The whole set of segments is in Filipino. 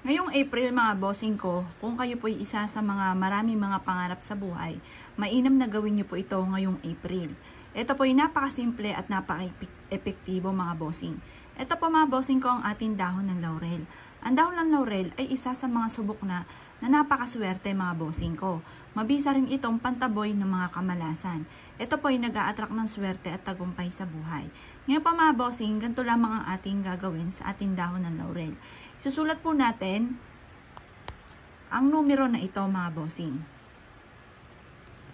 Ngayong April mga bossing ko, kung kayo po ay isa sa mga maraming mga pangarap sa buhay, mainam na gawin niyo po ito ngayong April. Ito po ay napakasimple at napaka-epektibo mga bossing. Ito po mga bossing ko ang ating dahon ng laurel. Ang dahon ng laurel ay isa sa mga subok na napakaswerte mga bossing ko. Mabisa rin itong pantaboy ng mga kamalasan. Ito po ay nag-a-attract ng swerte at tagumpay sa buhay. Ngayon pa mga bossing, ganito lamang ang ating gagawin sa ating dahon ng laurel. Susulat po natin ang numero na ito mga bossing.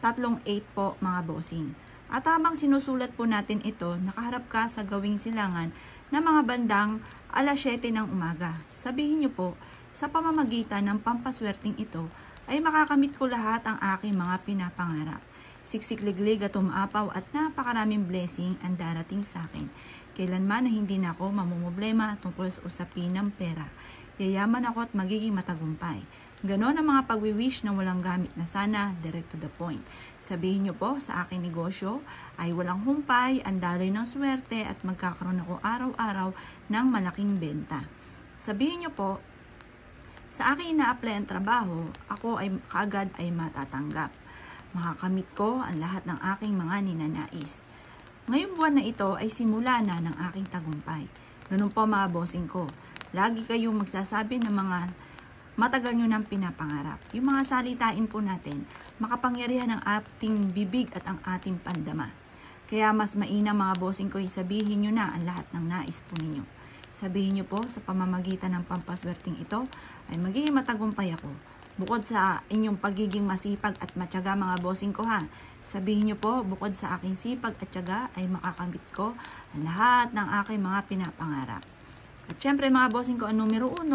38 po mga bossing. At habang sinusulat po natin ito, nakaharap ka sa gawing silangan na mga bandang alas 7 ng umaga. Sabihin niyo po, sa pamamagitan ng pampaswerteng ito, ay makakamit ko lahat ang aking mga pinapangarap. Siksikliglig at umaapaw at napakaraming blessing ang darating sa akin. Kailanman na hindi na ako mamumblema tungkol sa usapin ng pera. Yayaman ako at magiging matagumpay. Ganon ang mga pagwi-wish na walang gamit na sana, direct to the point. Sabihin niyo po sa aking negosyo ay walang humpay, ang daloy ng swerte at magkakaroon ako araw-araw ng malaking benta. Sabihin niyo po, sa aking ina-apply ang trabaho, ako ay kaagad ay matatanggap. Makakamit ko ang lahat ng aking mga ninanais. Ngayong buwan na ito ay simula na ng aking tagumpay. Ganun po mga bossing ko. Lagi kayong magsasabi ng mga matagal nyo ng pinapangarap. Yung mga salitain po natin, makapangyarihan ang ating bibig at ang ating pandama. Kaya mas mainam mga bossing ko, sabihin nyo na ang lahat ng nais po ninyo. Sabihin nyo po sa pamamagitan ng pampaswerteng ito ay magiging matagumpay ako. Bukod sa inyong pagiging masipag at matyaga mga bossing ko ha, sabihin nyo po, bukod sa aking sipag at tyaga ay makakamit ko ang lahat ng aking mga pinapangarap. At syempre mga bossing ko, ang numero 1,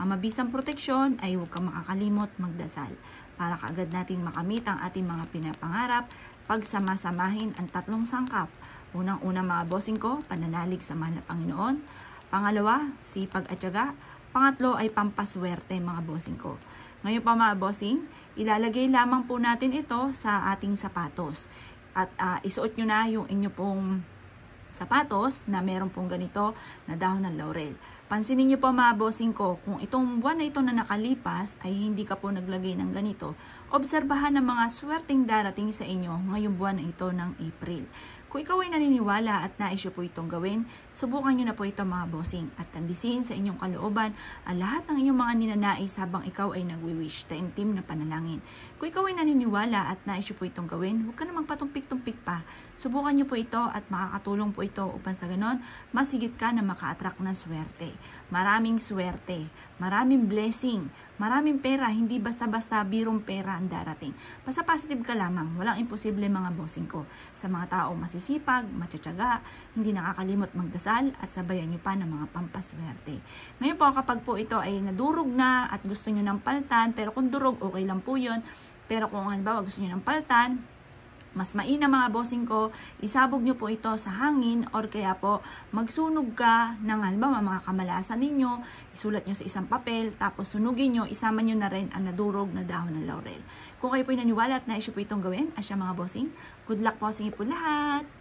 ang mabisang proteksyon ay huwag kang makakalimot magdasal para kaagad natin makamit ang ating mga pinapangarap pagsamasamahin ang 3 sangkap. Unang-una mga bossing ko, pananalig sa mahal na Panginoon. Pangalawa, sipag at tyaga. Pangatlo ay pampaswerte mga bossing ko. Ngayon pa mga bossing, ilalagay lamang po natin ito sa ating sapatos. At isuot nyo na yung inyo pong sapatos na meron pong ganito na dahon ng laurel. Pansinin niyo po mga bossing ko, kung itong buwan na ito na nakalipas ay hindi ka po naglagay ng ganito, obserbahan ang mga swerteng darating sa inyo ngayong buwan na ito ng April. Kung ikaw ay naniniwala at nais po itong gawin, subukan nyo na po ito mga bossing at tandisihin sa inyong kalooban ang lahat ng inyong mga ninanais habang ikaw ay nagwi-wish, taimtim na panalangin. Kung ikaw ay naniniwala at nais po itong gawin, huwag ka namang patumpik-tumpik pa. Subukan nyo po ito at makakatulong po ito upang sa ganon, masigit ka na maka-attract ng swerte. Maraming swerte, maraming blessing, maraming pera, hindi basta-basta birong pera ang darating. Basta positive ka lamang, walang imposible mga bossing ko. Sa mga taong masisipag, matsatsaga, hindi nakakalimot magdasal at sabayan nyo pa ng mga pampaswerte. Ngayon po kapag po ito ay nadurog na at gusto nyo ng paltan, pero kung durog okay lang po yun, pero kung halimbawa gusto nyo ng paltan, mas mainam mga bossing ko, isabog nyo po ito sa hangin or kaya po magsunog ka ng halimbawa mga kamalasan ninyo, isulat nyo sa isang papel, tapos sunugin nyo, isama nyo na rin ang nadurog na dahon ng laurel. Kung kayo po naniwala at nais po itong gawin, asya mga bossing, good luck po sa inyo po lahat!